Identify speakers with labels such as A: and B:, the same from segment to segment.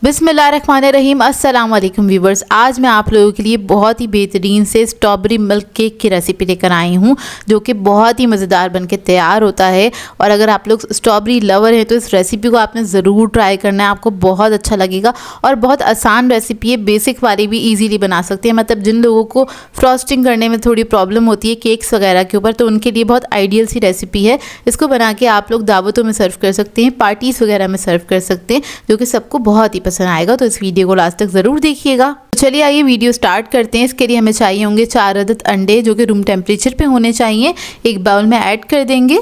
A: बिस्मिल्लाहिर्रहमानिर्रहीम। अस्सलाम वालेकुम व्यूवर्स। आज मैं आप लोगों के लिए बहुत ही बेहतरीन से स्ट्रॉबेरी मिल्क केक की रेसिपी लेकर आई हूँ, जो कि बहुत ही मज़ेदार बनके तैयार होता है। और अगर आप लोग स्ट्रॉबेरी लवर हैं तो इस रेसिपी को आपने ज़रूर ट्राई करना है, आपको बहुत अच्छा लगेगा। और बहुत आसान रेसिपी है, बेसिक वाले भी ईजीली बना सकते हैं। मतलब जिन लोगों को फ्रॉस्टिंग करने में थोड़ी प्रॉब्लम होती है केक्स वगैरह के ऊपर, तो उनके लिए बहुत आइडियल सी रेसिपी है। इसको बना के आप लोग दावतों में सर्व कर सकते हैं, पार्टीज़ वगैरह में सर्व कर सकते हैं, जो कि सबको बहुत ही पसंद आएगा। तो इस वीडियो को लास्ट तक ज़रूर देखिएगा। तो चलिए आइए वीडियो स्टार्ट करते हैं। इसके लिए हमें चाहिए होंगे 4 अदद अंडे, जो कि रूम टेम्परेचर पे होने चाहिए। एक बाउल में ऐड कर देंगे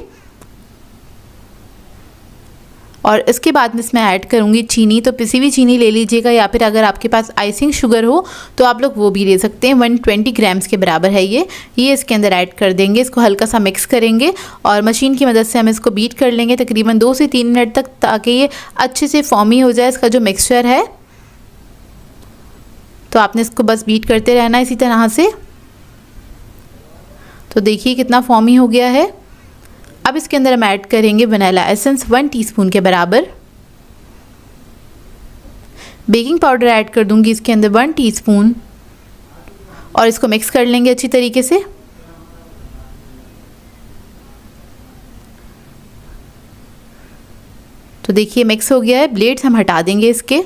A: और इसके बाद में इसमें ऐड करूँगी चीनी। तो पिसी हुई चीनी ले लीजिएगा, या फिर अगर आपके पास आइसिंग शुगर हो तो आप लोग वो भी ले सकते हैं। 120 ग्राम्स के बराबर है ये इसके अंदर ऐड कर देंगे। इसको हल्का सा मिक्स करेंगे और मशीन की मदद से हम इसको बीट कर लेंगे तकरीबन 2 से 3 मिनट तक, ताकि ये अच्छे से फॉर्मी हो जाए इसका जो मिक्सचर है। तो आपने इसको बस बीट करते रहना इसी तरह से। तो देखिए कितना फॉर्मी हो गया है। अब इसके अंदर हम ऐड करेंगे वनीला एसेंस 1 टीस्पून के बराबर। बेकिंग पाउडर ऐड कर दूंगी इसके अंदर 1 टीस्पून और इसको मिक्स कर लेंगे अच्छी तरीके से। तो देखिए मिक्स हो गया है। ब्लेड्स हम हटा देंगे इसके।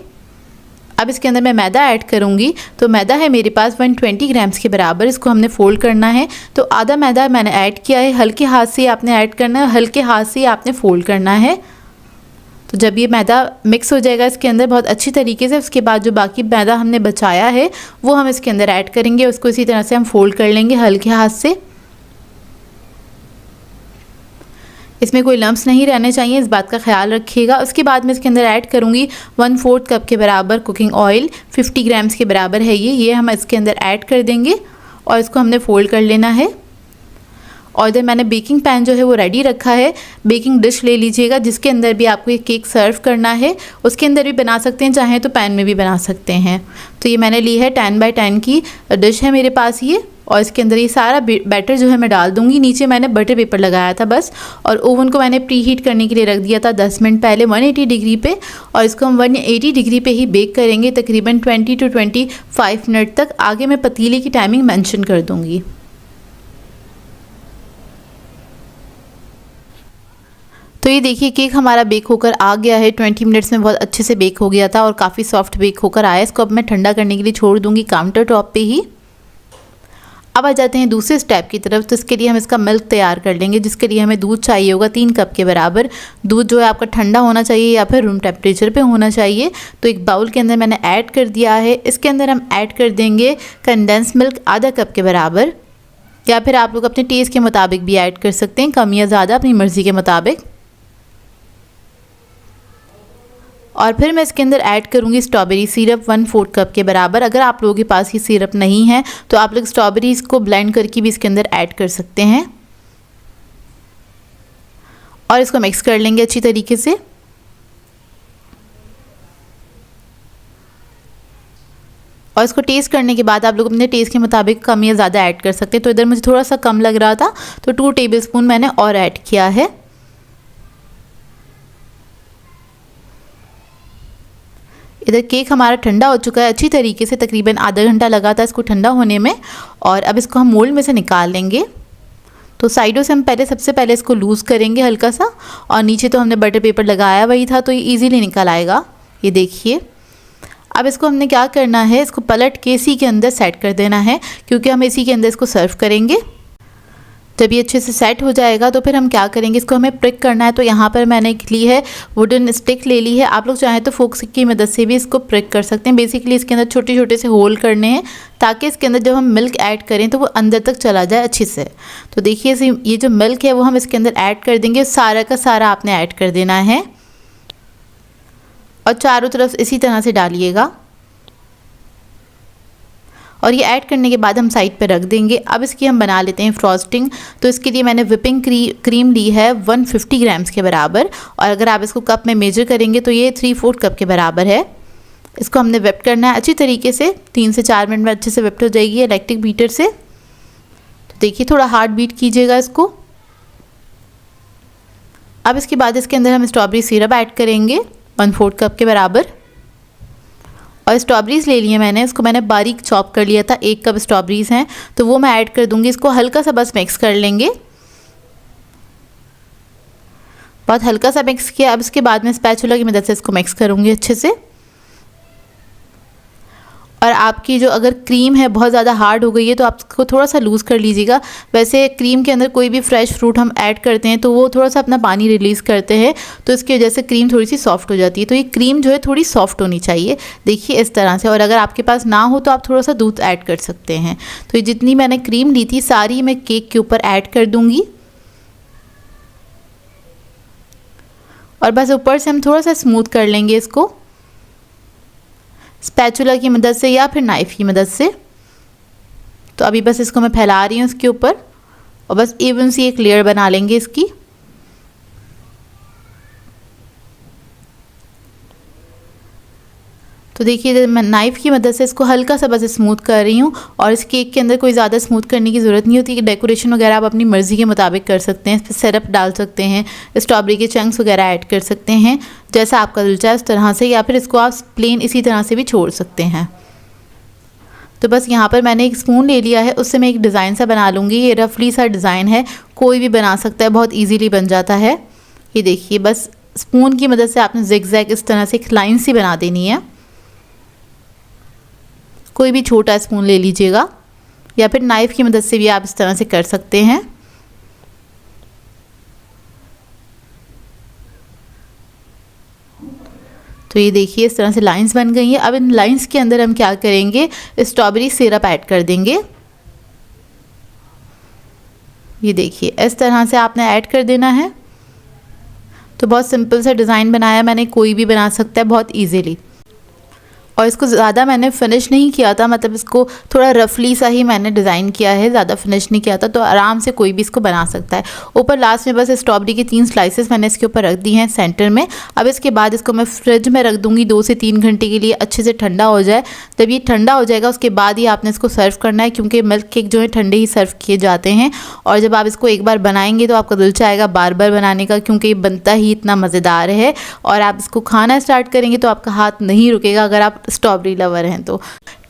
A: अब इसके अंदर मैं मैदा ऐड करूँगी। तो मैदा है मेरे पास 120 ग्राम्स के बराबर। इसको हमने फोल्ड करना है। तो आधा मैदा मैंने ऐड किया है। हल्के हाथ से आपने ऐड करना है, हल्के हाथ से आपने फोल्ड करना है। तो जब ये मैदा मिक्स हो जाएगा इसके अंदर बहुत अच्छी तरीके से, उसके बाद जो बाकी मैदा हमने बचाया है वो हम इसके अंदर ऐड करेंगे। उसको इसी तरह से हम फोल्ड कर लेंगे हल्के हाथ से। इसमें कोई लम्प्स नहीं रहने चाहिए, इस बात का ख्याल रखिएगा। उसके बाद मैं इसके अंदर ऐड करूँगी 1/4 कप के बराबर कुकिंग ऑयल। 50 ग्राम्स के बराबर है ये हम इसके अंदर ऐड कर देंगे और इसको हमने फोल्ड कर लेना है। और इधर मैंने बेकिंग पैन जो है वो रेडी रखा है। बेकिंग डिश ले लीजिएगा जिसके अंदर भी आपको ये केक सर्व करना है। उसके अंदर भी बना सकते हैं, चाहें तो पैन में भी बना सकते हैं। तो ये मैंने ली है 10 बाय 10 की डिश है मेरे पास ये। और इसके अंदर ये सारा बैटर जो है मैं डाल दूंगी। नीचे मैंने बटर पेपर लगाया था बस, और ओवन को मैंने प्री हीट करने के लिए रख दिया था 10 मिनट पहले 180 डिग्री पे। और इसको हम 180 डिग्री पे ही बेक करेंगे तकरीबन 20 to 25 मिनट तक। आगे मैं पतीले की टाइमिंग मेंशन कर दूंगी। तो ये देखिए केक हमारा बेक होकर आ गया है। 20 मिनट्स में बहुत अच्छे से बेक हो गया था और काफ़ी सॉफ्ट बेक होकर आया। इसको अब मैं ठंडा करने के लिए छोड़ दूंगी काउंटर टॉप पे ही। अब आ जाते हैं दूसरे स्टेप की तरफ। तो इसके लिए हम इसका मिल्क तैयार कर लेंगे, जिसके लिए हमें दूध चाहिए होगा 3 कप के बराबर। दूध जो है आपका ठंडा होना चाहिए या फिर रूम टेम्परेचर पे होना चाहिए। तो एक बाउल के अंदर मैंने ऐड कर दिया है। इसके अंदर हम ऐड कर देंगे कंडेंस मिल्क आधा कप के बराबर, या फिर आप लोग अपने टेस्ट के मुताबिक भी ऐड कर सकते हैं, कम या ज़्यादा अपनी मर्ज़ी के मुताबिक। और फिर मैं इसके अंदर ऐड करूँगी स्ट्रॉबेरी सिरप 1/4 कप के बराबर। अगर आप लोगों के पास ये सिरप नहीं है तो आप लोग स्ट्रॉबेरीज़ को ब्लेंड करके भी इसके अंदर ऐड कर सकते हैं। और इसको मिक्स कर लेंगे अच्छी तरीके से। और इसको टेस्ट करने के बाद आप लोग अपने टेस्ट के मुताबिक कम या ज़्यादा ऐड कर सकते हैं। तो इधर मुझे थोड़ा सा कम लग रहा था तो 2 टेबलस्पून मैंने और ऐड किया है। इधर केक हमारा ठंडा हो चुका है अच्छी तरीके से, तकरीबन आधा घंटा लगा था इसको ठंडा होने में। और अब इसको हम मोल्ड में से निकाल लेंगे। तो साइडों से हम सबसे पहले इसको लूज़ करेंगे हल्का सा, और नीचे तो हमने बटर पेपर लगाया वही था तो ये ईज़िली निकल आएगा। ये देखिए। अब इसको हमने क्या करना है, इसको पलट के इसी के अंदर सेट कर देना है, क्योंकि हम इसी के अंदर इसको सर्व करेंगे। जब ये अच्छे से सेट हो जाएगा तो फिर हम क्या करेंगे, इसको हमें प्रिक करना है। तो यहाँ पर मैंने ली है वुडन स्टिक ले ली है। आप लोग चाहें तो फोक की मदद से भी इसको प्रिक कर सकते हैं। बेसिकली इसके अंदर छोटे छोटे से होल करने हैं, ताकि इसके अंदर जब हम मिल्क ऐड करें तो वो अंदर तक चला जाए अच्छे से। तो देखिए ये जो मिल्क है वो हम इसके अंदर ऐड कर देंगे। सारा का सारा आपने ऐड कर देना है और चारों तरफ इसी तरह से डालिएगा। और ये ऐड करने के बाद हम साइड पे रख देंगे। अब इसकी हम बना लेते हैं फ्रॉस्टिंग। तो इसके लिए मैंने विपिंग क्रीम ली है 150 ग्राम्स के बराबर, और अगर आप इसको कप में मेजर करेंगे तो ये 3/4 कप के बराबर है। इसको हमने विप करना है अच्छी तरीके से। 3 से 4 मिनट में अच्छे से विप्ट हो जाएगी इलेक्ट्रिक बीटर से। तो देखिए थोड़ा हार्ड बीट कीजिएगा इसको। अब इसके बाद इसके अंदर हम स्ट्रॉबेरी सिरप ऐड करेंगे 1/4 कप के बराबर। और स्ट्रॉबेरीज़ ले लिए मैंने, इसको मैंने बारीक चॉप कर लिया था। 1 कप स्ट्रॉबेरीज़ हैं तो वो मैं ऐड कर दूँगी। इसको हल्का सा बस मिक्स कर लेंगे, बहुत हल्का सा मिक्स किया। अब इसके बाद में स्पैचुला की मदद से इसको मिक्स करूँगी अच्छे से। और आपकी जो अगर क्रीम है बहुत ज़्यादा हार्ड हो गई है तो आप इसको थोड़ा सा लूज़ कर लीजिएगा। वैसे क्रीम के अंदर कोई भी फ्रेश फ्रूट हम ऐड करते हैं तो वो थोड़ा सा अपना पानी रिलीज़ करते हैं, तो इसकी वजह से क्रीम थोड़ी सी सॉफ्ट हो जाती है। तो ये क्रीम जो है थोड़ी सॉफ्ट होनी चाहिए, देखिए इस तरह से। और अगर आपके पास ना हो तो आप थोड़ा सा दूध ऐड कर सकते हैं। तो ये जितनी मैंने क्रीम ली थी सारी मैं केक के ऊपर ऐड कर दूँगी। और बस ऊपर से हम थोड़ा सा स्मूथ कर लेंगे इसको स्पैचुला की मदद से या फिर नाइफ़ की मदद से। तो अभी बस इसको मैं फैला रही हूँ इसके ऊपर और बस इवन सी एक लेयर बना लेंगे इसकी। तो देखिए मैं नाइफ़ की मदद से इसको हल्का सा बस स्मूथ कर रही हूँ। और इस केक के अंदर कोई ज़्यादा स्मूथ करने की ज़रूरत नहीं होती कि डेकोरेशन वगैरह आप अपनी मर्ज़ी के मुताबिक कर सकते हैं। इस पर सिरप डाल सकते हैं, स्ट्रॉबेरी के चंक्स वगैरह ऐड कर सकते हैं, जैसा आपका दिल चाहे उस तरह से, या फिर इसको आप प्लेन इसी तरह से भी छोड़ सकते हैं। तो बस यहाँ पर मैंने एक स्पून ले लिया है, उससे मैं एक डिज़ाइन सा बना लूँगी। ये रफली सा डिज़ाइन है, कोई भी बना सकता है, बहुत ईजीली बन जाता है। ये देखिए बस स्पून की मदद से आपने ज़िगज़ैग इस तरह से एक लाइन सी बना देनी है। कोई भी छोटा स्पून ले लीजिएगा या फिर नाइफ़ की मदद से भी आप इस तरह से कर सकते हैं। तो ये देखिए इस तरह से लाइंस बन गई हैं। अब इन लाइंस के अंदर हम क्या करेंगे, स्ट्रॉबेरी सिरप ऐड कर देंगे। ये देखिए इस तरह से आपने ऐड कर देना है। तो बहुत सिंपल सा डिज़ाइन बनाया मैंने, कोई भी बना सकता है बहुत इजीली। और इसको ज़्यादा मैंने फिनिश नहीं किया था, मतलब इसको थोड़ा रफली सा ही मैंने डिज़ाइन किया है, ज़्यादा फिनिश नहीं किया था। तो आराम से कोई भी इसको बना सकता है। ऊपर लास्ट में बस स्ट्रॉबेरी की 3 स्लाइसेस मैंने इसके ऊपर रख दी हैं सेंटर में। अब इसके बाद इसको मैं फ्रिज में रख दूँगी 2 से 3 घंटे के लिए, अच्छे से ठंडा हो जाए। जब ये ठंडा हो जाएगा उसके बाद ही आपने इसको सर्व करना है, क्योंकि मिल्क केक जो है ठंडे ही सर्व किए जाते हैं। और जब आप इसको एक बार बनाएंगे तो आपका दिल चाहेगा बार बार बनाने का, क्योंकि ये बनता ही इतना मज़ेदार है। और आप इसको खाना स्टार्ट करेंगे तो आपका हाथ नहीं रुकेगा अगर आप स्ट्रॉबेरी लवर हैं तो।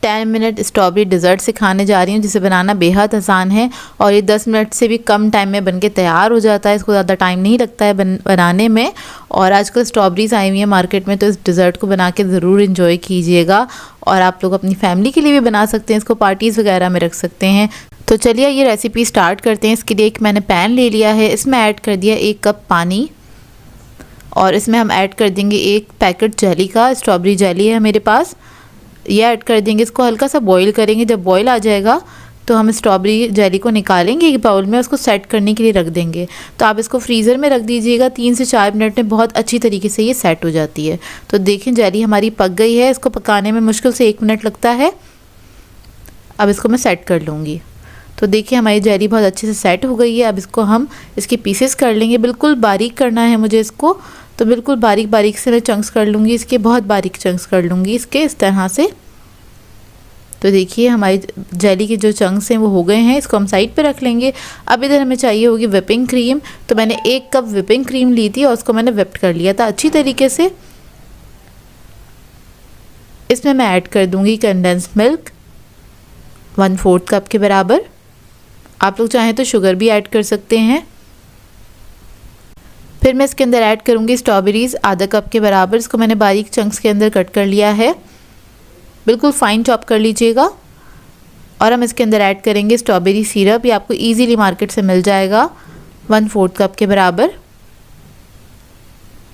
A: 10 मिनट स्ट्रॉबेरी डिज़र्ट सिखाने जा रही हूँ, जिसे बनाना बेहद आसान है और ये 10 मिनट से भी कम टाइम में बनके तैयार हो जाता है। इसको ज़्यादा टाइम नहीं लगता है बनाने में। और आजकल स्ट्रॉबेरीज आई हुई हैं मार्केट में, तो इस डिज़र्ट को बना के ज़रूर इंजॉय कीजिएगा। और आप लोग अपनी फैमिली के लिए भी बना सकते हैं, इसको पार्टीज़ वगैरह में रख सकते हैं। तो चलिए ये रेसिपी स्टार्ट करते हैं। इसके लिए एक मैंने पैन ले लिया है, इसमें ऐड कर दिया 1 कप पानी और इसमें हम ऐड कर देंगे 1 पैकेट जेली का, स्ट्रॉबेरी जेली है मेरे पास, ये ऐड कर देंगे। इसको हल्का सा बॉईल करेंगे, जब बॉईल आ जाएगा तो हम स्ट्रॉबेरी जेली को निकालेंगे एक बाउल में, उसको सेट करने के लिए रख देंगे। तो आप इसको फ्रीज़र में रख दीजिएगा, 3 से 4 मिनट में बहुत अच्छी तरीके से ये सेट हो जाती है। तो देखें जेली हमारी पक गई है, इसको पकाने में मुश्किल से 1 मिनट लगता है। अब इसको मैं सेट कर लूँगी। तो देखिए हमारी जेली बहुत अच्छे से सेट हो गई है। अब इसको हम इसके पीसेस कर लेंगे, बिल्कुल बारीक करना है मुझे इसको, तो बिल्कुल बारीक बारीक से मैं चंक्स कर लूँगी इसके, बहुत बारीक चंक्स कर लूँगी इसके इस तरह से। तो देखिए हमारी जेली के जो चंक्स हैं वो हो गए हैं, इसको हम साइड पे रख लेंगे। अब इधर हमें चाहिए होगी व्हिपिंग क्रीम। तो मैंने 1 कप व्हिपिंग क्रीम ली थी और उसको मैंने व्हिप्ड कर लिया था अच्छी तरीके से। इसमें मैं ऐड कर दूँगी कंडेंस्ड मिल्क 1/4 कप के बराबर। आप लोग चाहें तो शुगर भी ऐड कर सकते हैं। फिर मैं इसके अंदर ऐड करूँगी स्ट्रॉबेरीज़ आधा कप के बराबर। इसको मैंने बारीक चंक्स के अंदर कट कर लिया है, बिल्कुल फाइन चॉप कर लीजिएगा। और हम इसके अंदर ऐड करेंगे स्ट्रॉबेरी सिरप, ये आपको इजीली मार्केट से मिल जाएगा 1/4 कप के बराबर।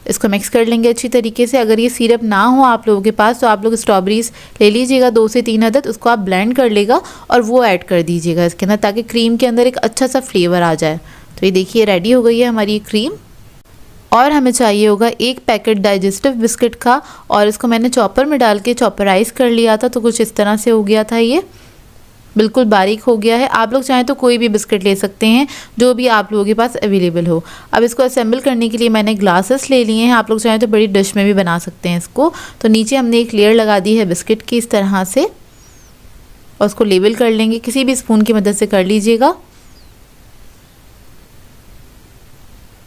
A: इसको मिक्स कर लेंगे अच्छी तरीके से। अगर ये सिरप ना हो आप लोगों के पास तो आप लोग स्ट्रॉबेरीज़ ले लीजिएगा 2 से 3 अदद, उसको आप ब्लेंड कर लेगा और वो ऐड कर दीजिएगा इसके अंदर, ताकि क्रीम के अंदर एक अच्छा सा फ्लेवर आ जाए। तो ये देखिए रेडी हो गई है हमारी क्रीम। और हमें चाहिए होगा 1 पैकेट डाइजेस्टिव बिस्किट का, और इसको मैंने चॉपर में डाल के चॉपराइज़ कर लिया था, तो कुछ इस तरह से हो गया था, ये बिल्कुल बारीक हो गया है। आप लोग चाहें तो कोई भी बिस्किट ले सकते हैं जो भी आप लोगों के पास अवेलेबल हो। अब इसको असेंबल करने के लिए मैंने ग्लासेस ले लिए हैं, आप लोग चाहें तो बड़ी डिश में भी बना सकते हैं इसको। तो नीचे हमने एक लेयर लगा दी है बिस्किट की इस तरह से, और उसको लेबल कर लेंगे, किसी भी स्पून की मदद से कर लीजिएगा।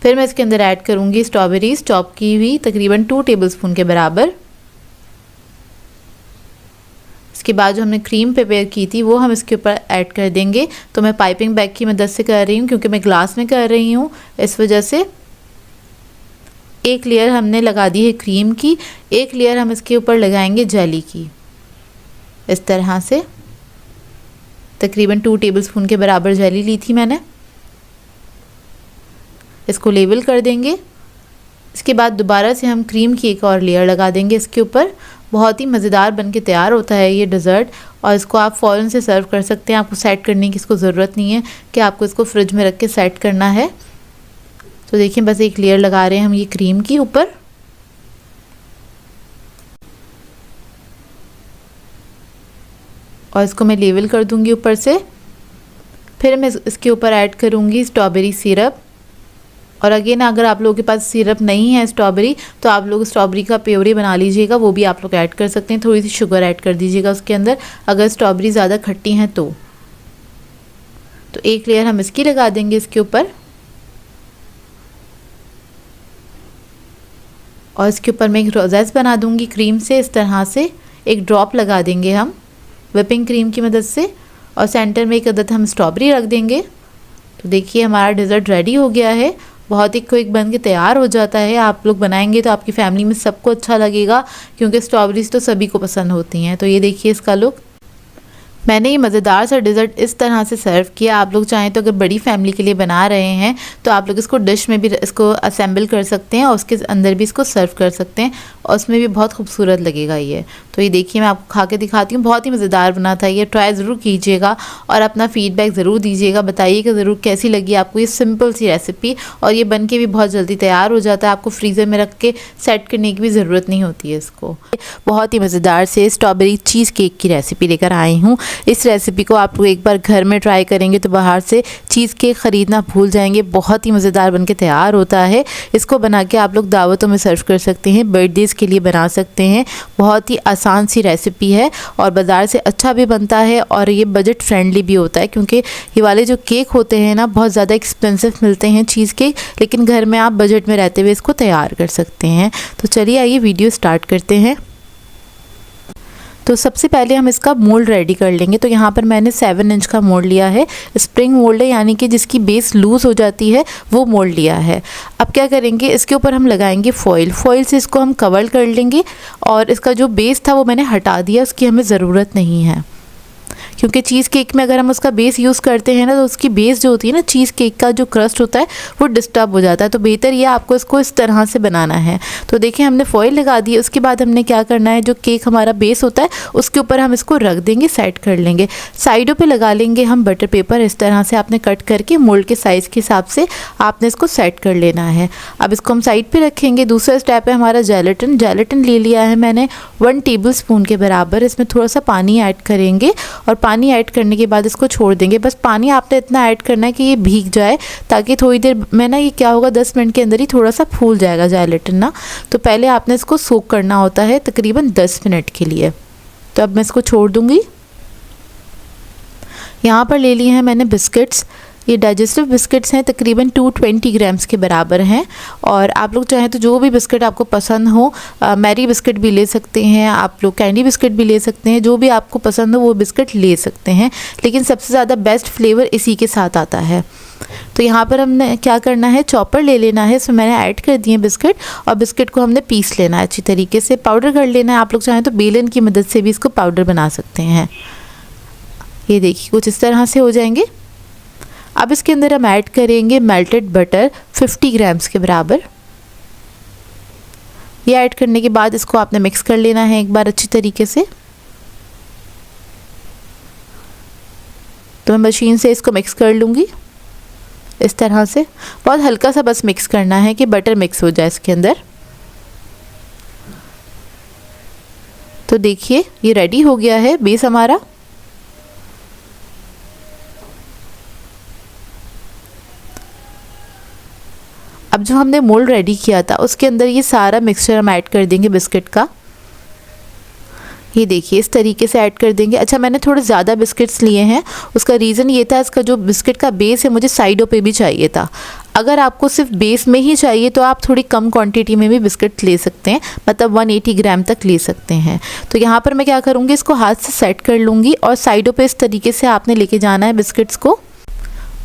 A: फिर मैं इसके अंदर ऐड करूँगी स्ट्रॉबेरीज़ चॉप की हुई तकरीबन 2 टेबलस्पून के बराबर। इसके बाद जो हमने क्रीम प्रिपेयर की थी वो हम इसके ऊपर ऐड कर देंगे। तो मैं पाइपिंग बैग की मदद से कर रही हूँ क्योंकि मैं ग्लास में कर रही हूँ, इस वजह से। एक लेयर हमने लगा दी है क्रीम की, एक लेयर हम इसके ऊपर लगाएंगे जेली की, इस तरह से। तकरीबन 2 टेबलस्पून के बराबर जेली ली थी मैंने। इसको लेवल कर देंगे। इसके बाद दोबारा से हम क्रीम की एक और लेयर लगा देंगे इसके ऊपर। बहुत ही मज़ेदार बन के तैयार होता है ये डेज़र्ट, और इसको आप फ़ौरन से सर्व कर सकते हैं। आपको सेट करने की इसको ज़रूरत नहीं है कि आपको इसको फ्रिज में रख के सेट करना है। तो देखिए बस एक लेयर लगा रहे हैं हम ये क्रीम की ऊपर। और इसको मैं लेवल कर दूंगी ऊपर से। फिर मैं इसके ऊपर ऐड करूंगी स्ट्रॉबेरी सिरप। और अगेन अगर आप लोगों के पास सिरप नहीं है स्ट्रॉबेरी, तो आप लोग स्ट्रॉबेरी का प्योरी बना लीजिएगा, वो भी आप लोग ऐड कर सकते हैं। थोड़ी सी शुगर ऐड कर दीजिएगा उसके अंदर, अगर स्ट्रॉबेरी ज़्यादा खट्टी हैं तो एक लेयर हम इसकी लगा देंगे इसके ऊपर। और इसके ऊपर मैं एक रोज़ेस बना दूंगी क्रीम से, इस तरह से एक ड्रॉप लगा देंगे हम व्हिपिंग क्रीम की मदद से। और सेंटर में एक अदद हम स्ट्रॉबेरी रख देंगे। तो देखिए हमारा डेज़र्ट रेडी हो गया है। बहुत ही क्विक बन के तैयार हो जाता है। आप लोग बनाएंगे तो आपकी फैमिली में सबको अच्छा लगेगा, क्योंकि स्ट्रॉबेरीज तो सभी को पसंद होती हैं। तो ये देखिए इसका लुक। मैंने ये मज़ेदार सा डेज़र्ट इस तरह से सर्व किया। आप लोग चाहें तो अगर बड़ी फैमिली के लिए बना रहे हैं तो आप लोग इसको डिश में भी इसको असेंबल कर सकते हैं और उसके अंदर भी इसको सर्व कर सकते हैं, और उसमें भी बहुत खूबसूरत लगेगा ये। तो ये देखिए मैं आपको खा के दिखाती हूँ। बहुत ही मज़ेदार बना था ये। ट्राई ज़रूर कीजिएगा और अपना फ़ीडबैक ज़रूर दीजिएगा। बताइएगा ज़रूर कैसी लगी आपको ये सिंपल सी रेसिपी। और ये बन के भी बहुत जल्दी तैयार हो जाता है। आपको फ्रीज़र में रख के सेट करने की भी ज़रूरत नहीं होती है इसको। बहुत ही मज़ेदार से स्ट्रॉबेरी चीज़ केक की रेसिपी लेकर आई हूँ। इस रेसिपी को आप लोग एक बार घर में ट्राई करेंगे तो बाहर से चीज़ केक ख़रीदना भूल जाएंगे। बहुत ही मज़ेदार बनके तैयार होता है। इसको बना के आप लोग दावतों में सर्व कर सकते हैं, बर्थडेज़ के लिए बना सकते हैं। बहुत ही आसान सी रेसिपी है और बाज़ार से अच्छा भी बनता है, और ये बजट फ्रेंडली भी होता है, क्योंकि ये वाले जो केक होते हैं ना बहुत ज़्यादा एक्सपेंसिव मिलते हैं चीज़ केक, लेकिन घर में आप बजट में रहते हुए इसको तैयार कर सकते हैं। तो चलिए आइए वीडियो स्टार्ट करते हैं। तो सबसे पहले हम इसका मोल्ड रेडी कर लेंगे। तो यहाँ पर मैंने 7 इंच का मोल्ड लिया है। स्प्रिंग मोल्ड है, यानी कि जिसकी बेस लूज़ हो जाती है वो मोल्ड लिया है। अब क्या करेंगे, इसके ऊपर हम लगाएंगे फॉइल। फॉइल से इसको हम कवर कर लेंगे, और इसका जो बेस था वो मैंने हटा दिया, उसकी हमें ज़रूरत नहीं है। क्योंकि चीज़ केक में अगर हम उसका बेस यूज़ करते हैं ना, तो उसकी बेस जो होती है ना, चीज़ केक का जो क्रस्ट होता है वो डिस्टर्ब हो जाता है। तो बेहतर ये आपको इसको इस तरह से बनाना है। तो देखिए हमने फॉइल लगा दी। उसके बाद हमने क्या करना है, जो केक हमारा बेस होता है उसके ऊपर हम इसको रख देंगे, सेट कर लेंगे। साइडों पर लगा लेंगे हम बटर पेपर, इस तरह से आपने कट करके मोल्ड के साइज़ के हिसाब से आपने इसको सेट कर लेना है। अब इसको हम साइड पर रखेंगे। दूसरा स्टेप है हमारा जेलेटिन। जेलेटिन ले लिया है मैंने 1 टेबलस्पून के बराबर। इसमें थोड़ा सा पानी ऐड करेंगे, और पानी ऐड करने के बाद इसको छोड़ देंगे। बस पानी आपने इतना ऐड करना है कि ये भीग जाए, ताकि थोड़ी देर में ना ये क्या होगा, 10 मिनट के अंदर ही थोड़ा सा फूल जाएगा जेलेटिन ना। तो पहले आपने इसको सोक करना होता है तकरीबन 10 मिनट के लिए। तो अब मैं इसको छोड़ दूंगी। यहाँ पर ले लिए हैं मैंने बिस्किट्स। ये डाइजेस्टिव बिस्किट्स हैं, तकरीबन 220 ग्राम्स के बराबर हैं। और आप लोग चाहें तो जो भी बिस्किट आपको पसंद हो, मैरी बिस्किट भी ले सकते हैं, आप लोग कैंडी बिस्किट भी ले सकते हैं, जो भी आपको पसंद हो वो बिस्किट ले सकते हैं। लेकिन सबसे ज़्यादा बेस्ट फ्लेवर इसी के साथ आता है। तो यहाँ पर हमने क्या करना है, चॉपर ले लेना है। इसमें मैंने ऐड कर दिए बिस्किट, और बिस्किट को हमने पीस लेना है, अच्छी तरीके से पाउडर कर लेना है। आप लोग चाहें तो बेलन की मदद से भी इसको पाउडर बना सकते हैं। ये देखिए कुछ इस तरह से हो जाएंगे। अब इसके अंदर हम ऐड करेंगे मेल्टेड बटर 50 ग्राम्स के बराबर। ये ऐड करने के बाद इसको आपने मिक्स कर लेना है एक बार अच्छी तरीके से। तो मैं मशीन से इसको मिक्स कर लूँगी इस तरह से। बहुत हल्का सा बस मिक्स करना है कि बटर मिक्स हो जाए इसके अंदर। तो देखिए ये रेडी हो गया है बेस हमारा। अब जो हमने मोल्ड रेडी किया था उसके अंदर ये सारा मिक्सचर हम ऐड कर देंगे बिस्किट का। ये देखिए इस तरीके से ऐड कर देंगे। अच्छा मैंने थोड़े ज़्यादा बिस्किट्स लिए हैं, उसका रीज़न ये था इसका जो बिस्किट का बेस है मुझे साइडों पे भी चाहिए था। अगर आपको सिर्फ बेस में ही चाहिए तो आप थोड़ी कम क्वांटिटी में भी बिस्किट ले सकते हैं, मतलब 180 ग्राम तक ले सकते हैं। तो यहाँ पर मैं क्या करूँगी, इसको हाथ से सेट कर लूँगी और साइडों पे इस तरीके से आपने लेके जाना है बिस्किट्स को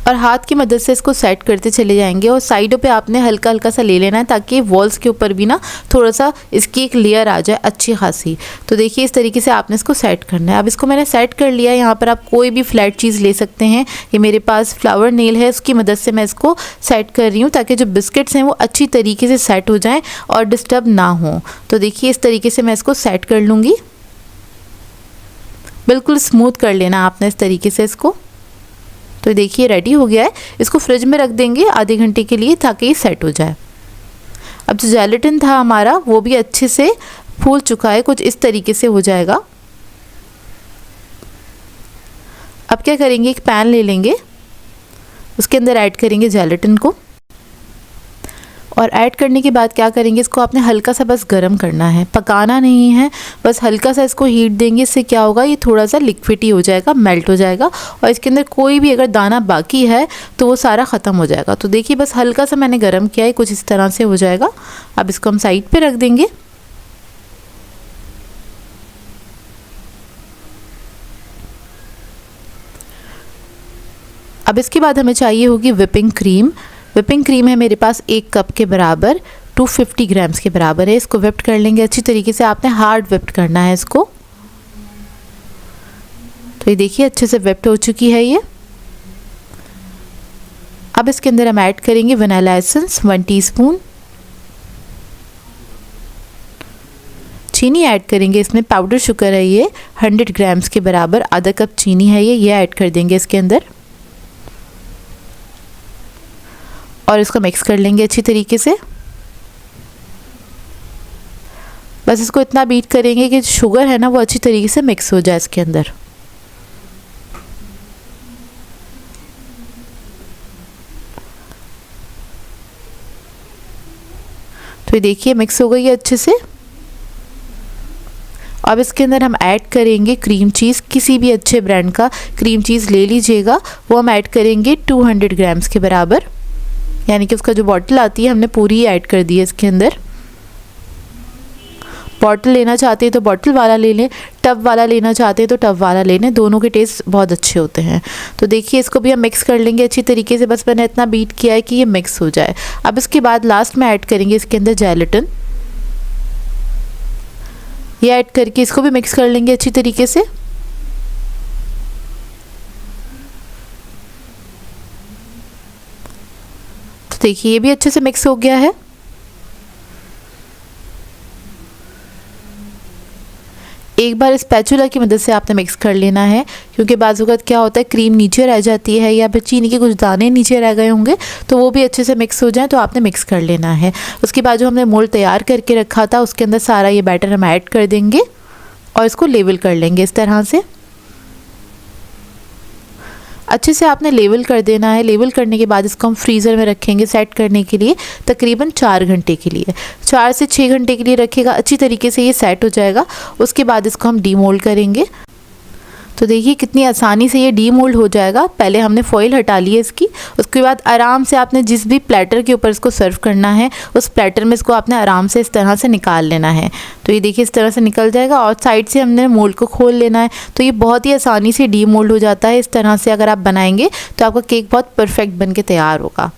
A: और हाथ की मदद से इसको सेट करते चले जाएंगे और साइडों पे आपने हल्का हल्का सा ले लेना है ताकि वॉल्स के ऊपर भी ना थोड़ा सा इसकी एक लेयर आ जाए अच्छी खासी। तो देखिए इस तरीके से आपने इसको सेट करना है। अब इसको मैंने सेट कर लिया है। यहाँ पर आप कोई भी फ्लैट चीज़ ले सकते हैं। ये मेरे पास फ्लावर नेल है, उसकी मदद से मैं इसको सेट कर रही हूँ ताकि जो बिस्किट्स हैं वो अच्छी तरीके से सेट हो जाएँ और डिस्टर्ब ना हो। तो देखिए इस तरीके से मैं इसको सेट कर लूँगी। बिल्कुल स्मूथ कर लेना आपने इस तरीके से इसको। तो देखिए रेडी हो गया है। इसको फ्रिज में रख देंगे आधे घंटे के लिए ताकि ये सेट हो जाए। अब जो जेलेटिन था हमारा वो भी अच्छे से फूल चुका है, कुछ इस तरीके से हो जाएगा। अब क्या करेंगे, एक पैन ले लेंगे, उसके अंदर ऐड करेंगे जेलेटिन को और ऐड करने के बाद क्या करेंगे, इसको आपने हल्का सा बस गर्म करना है, पकाना नहीं है, बस हल्का सा इसको हीट देंगे। इससे क्या होगा, ये थोड़ा सा लिक्विडी हो जाएगा, मेल्ट हो जाएगा और इसके अंदर कोई भी अगर दाना बाकी है तो वो सारा ख़त्म हो जाएगा। तो देखिए बस हल्का सा मैंने गर्म किया है, कुछ इस तरह से हो जाएगा। अब इसको हम साइड पे रख देंगे। अब इसके बाद हमें चाहिए होगी विपिंग क्रीम। विपिंग क्रीम है मेरे पास 1 कप के बराबर, 250 ग्राम्स के बराबर है। इसको विप्ड कर लेंगे अच्छी तरीके से, आपने हार्ड विप्ड करना है इसको। तो ये देखिए अच्छे से विप्ड हो चुकी है ये। अब इसके अंदर हम ऐड करेंगे वनीला एसेंस 1 टीस्पून। चीनी ऐड करेंगे, इसमें पाउडर शुगर है ये 100 ग्राम्स के बराबर, आधा कप चीनी है ये ऐड कर देंगे इसके अंदर और इसको मिक्स कर लेंगे अच्छी तरीके से। बस इसको इतना बीट करेंगे कि शुगर है ना वो अच्छी तरीके से मिक्स हो जाए इसके अंदर। तो ये देखिए मिक्स हो गई है अच्छे से। अब इसके अंदर हम ऐड करेंगे क्रीम चीज़, किसी भी अच्छे ब्रांड का क्रीम चीज़ ले लीजिएगा। वो हम ऐड करेंगे 200 ग्राम्स के बराबर, यानी कि उसका जो बॉटल आती है हमने पूरी ऐड कर दी है इसके अंदर। बॉटल लेना चाहते हैं तो बॉटल वाला ले लें, टब वाला लेना चाहते हैं तो टब वाला ले लें, दोनों के टेस्ट बहुत अच्छे होते हैं। तो देखिए इसको भी हम मिक्स कर लेंगे अच्छी तरीके से। बस मैंने इतना बीट किया है कि ये मिक्स हो जाए। अब इसके बाद लास्ट में ऐड करेंगे इसके अंदर जेलेटिन। ये ऐड करके इसको भी मिक्स कर लेंगे अच्छी तरीके से। तो देखिए ये भी अच्छे से मिक्स हो गया है। एक बार स्पैचुला की मदद से आपने मिक्स कर लेना है, क्योंकि बाज़ वक़्त क्या होता है क्रीम नीचे रह जाती है या फिर चीनी के कुछ दाने नीचे रह गए होंगे, तो वो भी अच्छे से मिक्स हो जाए तो आपने मिक्स कर लेना है। उसके बाद जो हमने मोल्ड तैयार करके रखा था उसके अंदर सारा ये बैटर हम ऐड कर देंगे और इसको लेवल कर लेंगे इस तरह से। अच्छे से आपने लेवल कर देना है। लेवल करने के बाद इसको हम फ्रीज़र में रखेंगे सेट करने के लिए तकरीबन 4 घंटे के लिए। 4 से 6 घंटे के लिए रखेगा, अच्छी तरीके से ये सेट हो जाएगा। उसके बाद इसको हम डीमोल्ड करेंगे। तो देखिए कितनी आसानी से ये डीमोल्ड हो जाएगा। पहले हमने फॉइल हटा ली है इसकी, उसके बाद आराम से आपने जिस भी प्लेटर के ऊपर इसको सर्व करना है उस प्लेटर में इसको आपने आराम से इस तरह से निकाल लेना है। तो ये देखिए इस तरह से निकल जाएगा और साइड से हमने मोल्ड को खोल लेना है। तो ये बहुत ही आसानी से डीमोल्ड हो जाता है। इस तरह से अगर आप बनाएंगे तो आपका केक बहुत परफेक्ट बन के तैयार होगा।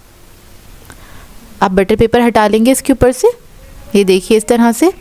A: आप बटर पेपर हटा लेंगे इसके ऊपर से। ये देखिए इस तरह से।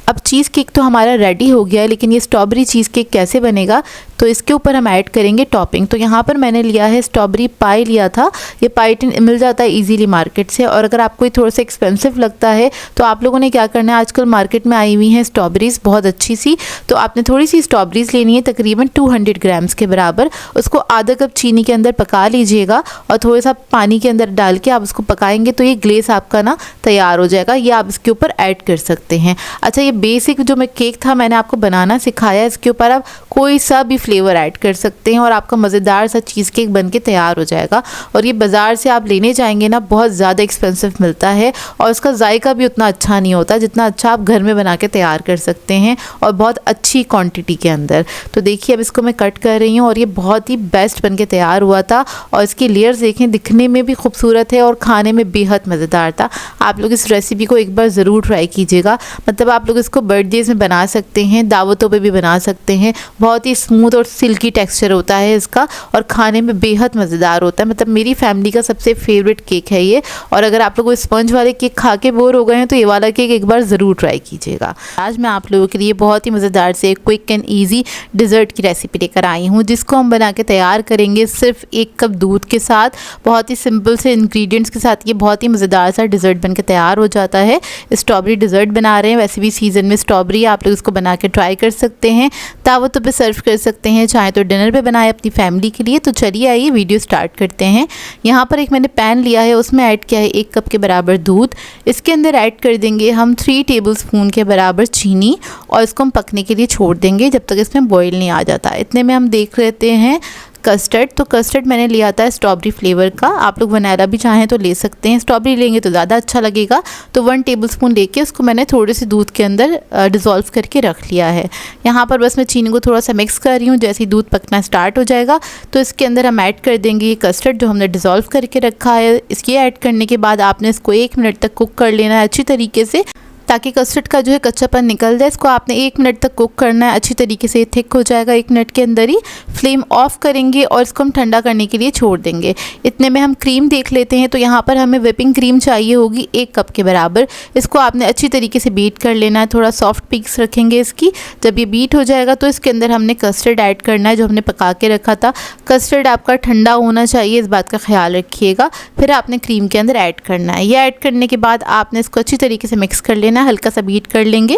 A: अब चीज़ केक तो हमारा रेडी हो गया है, लेकिन ये स्ट्रॉबेरी चीज़ केक कैसे बनेगा, तो इसके ऊपर हम ऐड करेंगे टॉपिंग। तो यहाँ पर मैंने लिया है स्ट्रॉबेरी पाई लिया था। ये पाई टिन मिल जाता है इजीली मार्केट से, और अगर आपको ये थोड़ा सा एक्सपेंसिव लगता है तो आप लोगों ने क्या करना है, आजकल मार्केट में आई हुई हैं स्ट्रॉबेरीज़ बहुत अच्छी सी, तो आपने थोड़ी सी स्ट्रॉबेरीज़ लेनी है तकरीबन 200 ग्राम्स के बराबर। उसको आधा कप चीनी के अंदर पका लीजिएगा और थोड़ा सा पानी के अंदर डाल के आप उसको पकाएंगे तो ये ग्लेस आपका ना तैयार हो जाएगा। ये आप इसके ऊपर ऐड कर सकते हैं। अच्छा, ये बेसिक जो मैं केक था मैंने आपको बनाना सिखाया, इसके ऊपर आप कोई सा भी फ्लेवर ऐड कर सकते हैं और आपका मज़ेदार सा चीज़ केक बन के तैयार हो जाएगा। और ये बाज़ार से आप लेने जाएंगे ना, बहुत ज़्यादा एक्सपेंसिव मिलता है और उसका जायका भी उतना अच्छा नहीं होता जितना अच्छा आप घर में बना के तैयार कर सकते हैं और बहुत अच्छी क्वांटिटी के अंदर। तो देखिए अब इसको मैं कट कर रही हूँ और ये बहुत ही बेस्ट बन के तैयार हुआ था और इसकी लेयर्स देखें, दिखने में भी खूबसूरत है और खाने में बेहद मज़ेदार था। आप लोग इस रेसिपी को एक बार ज़रूर ट्राई कीजिएगा। मतलब आप लोग इसको बर्थडेज़ में बना सकते हैं, दावतों पे भी बना सकते हैं। बहुत ही स्मूथ और सिल्की टेक्सचर होता है इसका और खाने में बेहद मज़ेदार होता है। मतलब मेरी फैमिली का सबसे फेवरेट केक है ये। और अगर आप लोग स्पंज वाले केक खा के बोर हो गए हैं तो ये वाला केक एक बार ज़रूर ट्राई कीजिएगा। आज मैं आप लोगों के लिए बहुत ही मज़ेदार से क्विक एंड ईजी डिज़र्ट की रेसिपी लेकर आई हूँ, जिसको हम बना के तैयार करेंगे सिर्फ 1 कप दूध के साथ। बहुत ही सिंपल से इंग्रेडिएंट्स के साथ ये बहुत ही मज़ेदार सा डिज़र्ट बन के तैयार हो जाता है। स्ट्रॉबेरी डिज़र्ट बना रहे हैं, वैसे भी सीज़न में स्ट्रॉबेरी, आप लोग इसको बना के ट्राई कर सकते हैं। दावतों पे सर्व कर सकते हैं, चाहे तो डिनर पे बनाए अपनी फैमिली के लिए। तो चलिए आइए वीडियो स्टार्ट करते हैं। यहाँ पर एक मैंने पैन लिया है, उसमें ऐड किया है 1 कप के बराबर दूध। इसके अंदर ऐड कर देंगे हम 3 टेबलस्पून के बराबर चीनी और इसको हम पकने के लिए छोड़ देंगे जब तक इसमें बॉईल नहीं आ जाता। इतने में हम देख लेते हैं कस्टर्ड। तो कस्टर्ड मैंने लिया था स्ट्रॉबेरी फ्लेवर का, आप लोग वनीला भी चाहें तो ले सकते हैं। स्ट्रॉबेरी लेंगे तो ज़्यादा अच्छा लगेगा। तो 1 टेबलस्पून लेके उसको मैंने थोड़े से दूध के अंदर डिज़ोल्व करके रख लिया है। यहाँ पर बस मैं चीनी को थोड़ा सा मिक्स कर रही हूँ। जैसे ही दूध पकना स्टार्ट हो जाएगा तो इसके अंदर हम ऐड कर देंगे ये कस्टर्ड जो हमने डिज़ोल्व करके रखा है। इसके ऐड करने के बाद आपने इसको 1 मिनट तक कुक कर लेना है अच्छी तरीके से, ताकि कस्टर्ड का जो है कच्चापन निकल जाए। इसको आपने 1 मिनट तक कुक करना है अच्छी तरीके से। थिक हो जाएगा 1 मिनट के अंदर ही। फ्लेम ऑफ करेंगे और इसको हम ठंडा करने के लिए छोड़ देंगे। इतने में हम क्रीम देख लेते हैं। तो यहाँ पर हमें व्हिपिंग क्रीम चाहिए होगी 1 कप के बराबर। इसको आपने अच्छी तरीके से बीट कर लेना है, थोड़ा सॉफ्ट पीक्स रखेंगे इसकी। जब ये बीट हो जाएगा तो इसके अंदर हमने कस्टर्ड ऐड करना है जो हमने पका के रखा था। कस्टर्ड आपका ठंडा होना चाहिए, इस बात का ख्याल रखिएगा। फिर आपने क्रीम के अंदर ऐड करना है। ये ऐड करने के बाद आपने इसको अच्छी तरीके से मिक्स कर लेना, हल्का सा बीट कर लेंगे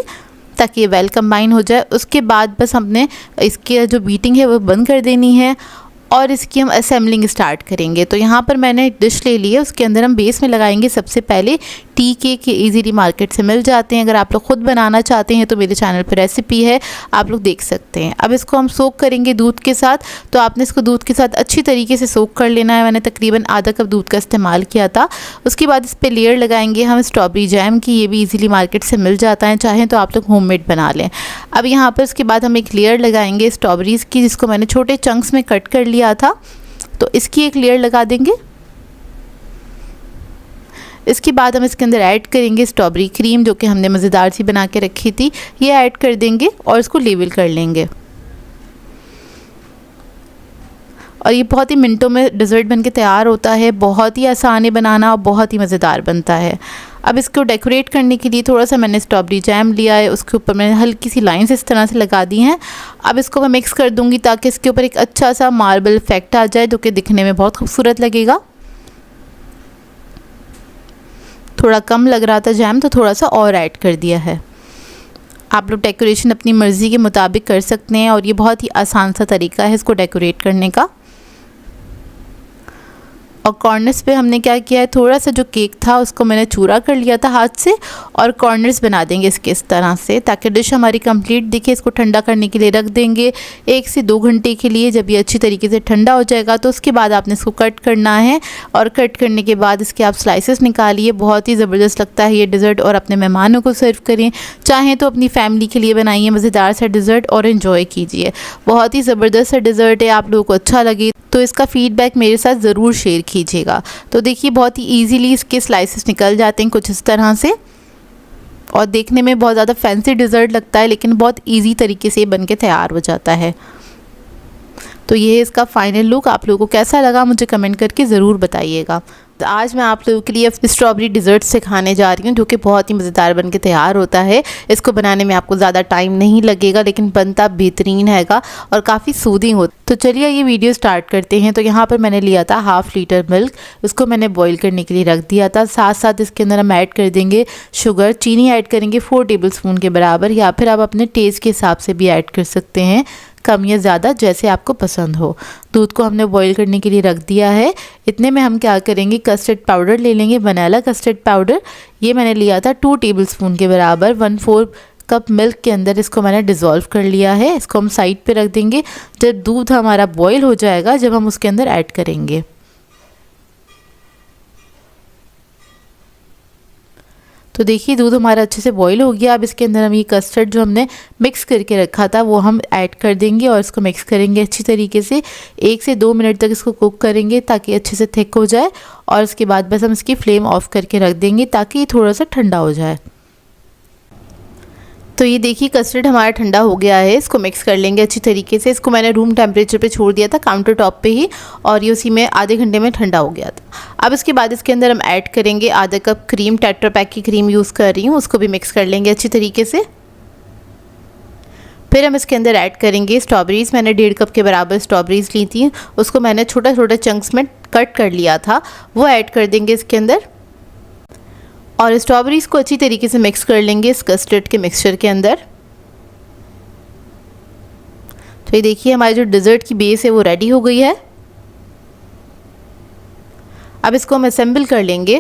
A: ताकि ये वेल कंबाइन हो जाए। उसके बाद बस हमने इसकी जो बीटिंग है वो बंद कर देनी है और इसकी हम असेंबलिंग स्टार्ट करेंगे। तो यहाँ पर मैंने एक डिश ले ली है, उसके अंदर हम बेस में लगाएंगे सबसे पहले टी केक। ये ईजीली मार्केट से मिल जाते हैं। अगर आप लोग खुद बनाना चाहते हैं तो मेरे चैनल पर रेसिपी है, आप लोग देख सकते हैं। अब इसको हम सोक करेंगे दूध के साथ। तो आपने इसको दूध के साथ अच्छी तरीके से सोक कर लेना है। मैंने तकरीबन आधा कप दूध का इस्तेमाल किया था। उसके बाद इस पर लेयर लगाएंगे हम स्ट्रॉबेरी जैम की। ये भी ईजीली मार्केट से मिल जाता है, चाहें तो आप लोग होममेड बना लें। अब यहाँ पर इसके बाद हम एक लेयर लगाएंगे स्ट्रॉबेरीज़ की, जिसको मैंने छोटे चंक्स में कट कर लिया था। तो इसकी एक लेयर लगा देंगे। इसके बाद हम इसके अंदर ऐड करेंगे स्ट्रॉबेरी क्रीम जो कि हमने मज़ेदार सी बना के रखी थी। ये ऐड कर देंगे और इसको लेवल कर लेंगे। और ये बहुत ही मिनटों में डिज़र्ट बनके तैयार होता है। बहुत ही आसान है बनाना और बहुत ही मज़ेदार बनता है। अब इसको डेकोरेट करने के लिए थोड़ा सा मैंने स्ट्रॉबेरी जैम लिया है, उसके ऊपर मैंने हल्की सी लाइंस इस तरह से लगा दी हैं। अब इसको मैं मिक्स कर दूंगी ताकि इसके ऊपर एक अच्छा सा मार्बल इफेक्ट आ जाए जो कि दिखने में बहुत खूबसूरत लगेगा। थोड़ा कम लग रहा था जैम तो थोड़ा सा और ऐड कर दिया है। आप लोग डेकोरेशन अपनी मर्ज़ी के मुताबिक कर सकते हैं और ये बहुत ही आसान सा तरीका है इसको डेकोरेट करने का। और कॉर्नर्स पे हमने क्या किया है, थोड़ा सा जो केक था उसको मैंने चूरा कर लिया था हाथ से और कॉर्नर्स बना देंगे इसके इस तरह से, ताकि डिश हमारी कंप्लीट दिखे। इसको ठंडा करने के लिए रख देंगे 1 से 2 घंटे के लिए। जब ये अच्छी तरीके से ठंडा हो जाएगा तो उसके बाद आपने इसको कट करना है और कट करने के बाद इसके आप स्लाइसेस निकालिए। बहुत ही ज़बरदस्त लगता है ये डिज़र्ट और अपने मेहमानों को सर्व करें। चाहें तो अपनी फैमिली के लिए बनाइए मज़ेदार सा डिज़र्ट और इन्जॉय कीजिए। बहुत ही ज़बरदस्त सा डिज़र्ट है। आप लोगों को अच्छा लगे तो इसका फ़ीडबैक मेरे साथ ज़रूर शेयर कीजिएगा। तो देखिए बहुत ही इजीली इसके स्लाइसेस निकल जाते हैं कुछ इस तरह से और देखने में बहुत ज़्यादा फैंसी डिज़र्ट लगता है, लेकिन बहुत इजी तरीके से बन के तैयार हो जाता है। तो ये है इसका फाइनल लुक। आप लोगों को कैसा लगा मुझे कमेंट करके ज़रूर बताइएगा। तो आज मैं आप लोगों के लिए स्ट्रॉबेरी डिज़र्ट सिखाने जा रही हूँ जो कि बहुत ही मज़ेदार बन के तैयार होता है। इसको बनाने में आपको ज़्यादा टाइम नहीं लगेगा, लेकिन बनता बेहतरीन हैगा और काफ़ी सूदिंग होता। तो चलिए ये वीडियो स्टार्ट करते हैं। तो यहाँ पर मैंने लिया था 1/2 लीटर मिल्क, उसको मैंने बॉईल करने के लिए रख दिया था। साथ साथ इसके अंदर हम ऐड कर देंगे शुगर, चीनी ऐड करेंगे 4 टेबलस्पून के बराबर, या फिर आप अपने टेस्ट के हिसाब से भी ऐड कर सकते हैं, कम या ज़्यादा जैसे आपको पसंद हो। दूध को हमने बॉईल करने के लिए रख दिया है। इतने में हम क्या करेंगे, कस्टर्ड पाउडर ले लेंगे, वनीला कस्टर्ड पाउडर। ये मैंने लिया था 2 टेबलस्पून के बराबर, 1/4 कप मिल्क के अंदर इसको मैंने डिज़ोल्व कर लिया है। इसको हम साइड पे रख देंगे। जब दूध हमारा बॉईल हो जाएगा, जब हम उसके अंदर ऐड करेंगे। तो देखिए दूध हमारा अच्छे से बॉईल हो गया। अब इसके अंदर हम ये कस्टर्ड जो हमने मिक्स करके रखा था वो हम ऐड कर देंगे और इसको मिक्स करेंगे अच्छी तरीके से। 1 से 2 मिनट तक इसको कुक करेंगे ताकि अच्छे से थिक हो जाए, और उसके बाद बस हम इसकी फ्लेम ऑफ करके रख देंगे ताकि ये थोड़ा सा ठंडा हो जाए। तो ये देखिए कस्टर्ड हमारा ठंडा हो गया है। इसको मिक्स कर लेंगे अच्छी तरीके से। इसको मैंने रूम टेम्परेचर पे छोड़ दिया था काउंटर टॉप पे ही, और ये उसी में आधे घंटे में ठंडा हो गया था। अब इसके बाद इसके अंदर हम ऐड करेंगे आधा कप क्रीम। टेट्रा पैक की क्रीम यूज़ कर रही हूँ, उसको भी मिक्स कर लेंगे अच्छी तरीके से। फिर हम इसके अंदर ऐड करेंगे स्ट्रॉबेरीज़। मैंने 1.5 कप के बराबर स्ट्रॉबेरीज़ ली थी, उसको मैंने छोटा छोटा चंक्स में कट कर लिया था, वो ऐड कर देंगे इसके अंदर। और स्ट्रॉबेरीज़ को अच्छी तरीके से मिक्स कर लेंगे इस कस्टर्ड के मिक्सचर के अंदर। तो ये देखिए हमारी जो डिज़र्ट की बेस है वो रेडी हो गई है। अब इसको हम असेंबल कर लेंगे।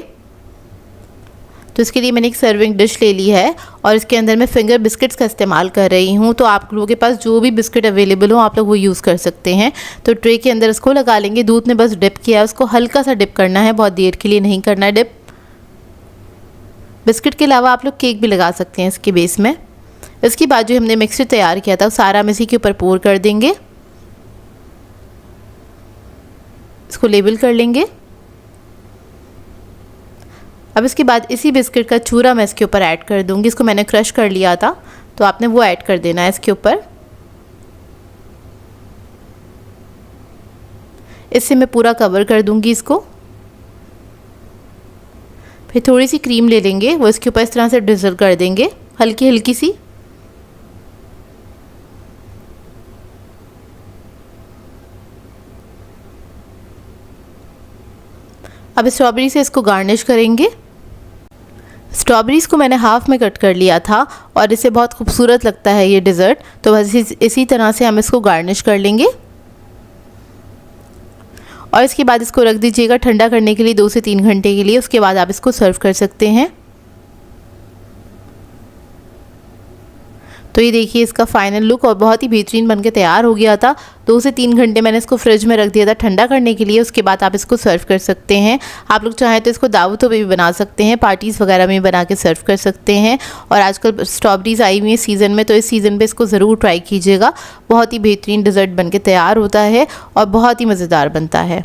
A: तो इसके लिए मैंने एक सर्विंग डिश ले ली है और इसके अंदर मैं फिंगर बिस्किट्स का इस्तेमाल कर रही हूँ। तो आप लोगों के पास जो भी बिस्किट अवेलेबल हो आप लोग वो यूज़ कर सकते हैं। तो ट्रे के अंदर इसको लगा लेंगे। दूध ने बस डिप किया है, उसको हल्का सा डिप करना है, बहुत देर के लिए नहीं करना है डिप। बिस्किट के अलावा आप लोग केक भी लगा सकते हैं इसके बेस में। इसके बाद जो हमने मिक्सचर तैयार किया था वो सारा हम इसी के ऊपर पोर कर देंगे। इसको लेबल कर लेंगे। अब इसके बाद इसी बिस्किट का चूरा मैं इसके ऊपर ऐड कर दूंगी। इसको मैंने क्रश कर लिया था, तो आपने वो ऐड कर देना है इसके ऊपर। इससे मैं पूरा कवर कर दूंगी इसको। फिर थोड़ी सी क्रीम ले लेंगे, वो इसके ऊपर इस तरह से ड्रिजल कर देंगे हल्की हल्की सी। अब स्ट्रॉबेरी से इसको गार्निश करेंगे। स्ट्रॉबेरीज़ को मैंने हाफ़ में कट कर लिया था और इससे बहुत खूबसूरत लगता है ये डिज़र्ट। तो बस इसी तरह से हम इसको गार्निश कर लेंगे और इसके बाद इसको रख दीजिएगा ठंडा करने के लिए 2 से 3 घंटे के लिए। उसके बाद आप इसको सर्व कर सकते हैं। तो ये देखिए इसका फाइनल लुक और बहुत ही बेहतरीन बनके तैयार हो गया था। 2 से 3 घंटे मैंने इसको फ्रिज में रख दिया था ठंडा करने के लिए। उसके बाद आप इसको सर्व कर सकते हैं। आप लोग चाहें तो इसको दावतों पे भी बना सकते हैं, पार्टीज़ वगैरह में बना के सर्व कर सकते हैं। और आजकल स्ट्रॉबेरीज़ आई हुई है सीज़न में, तो इस सीज़न पे इसको ज़रूर ट्राई कीजिएगा। बहुत ही बेहतरीन डिज़र्ट बनके तैयार होता है और बहुत ही मज़ेदार बनता है।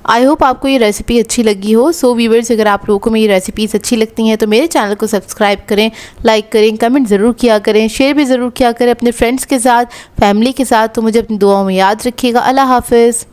A: आई होप आपको ये रेसिपी अच्छी लगी हो। सो व्यूअर्स, अगर आप लोगों को मेरी रेसिपीज़ अच्छी लगती हैं तो मेरे चैनल को सब्सक्राइब करें, लाइक करें, कमेंट ज़रूर किया करें, शेयर भी ज़रूर किया करें अपने फ्रेंड्स के साथ, फैमिली के साथ। तो मुझे अपनी दुआओं में याद रखिएगा। अल्लाह हाफ़िज़।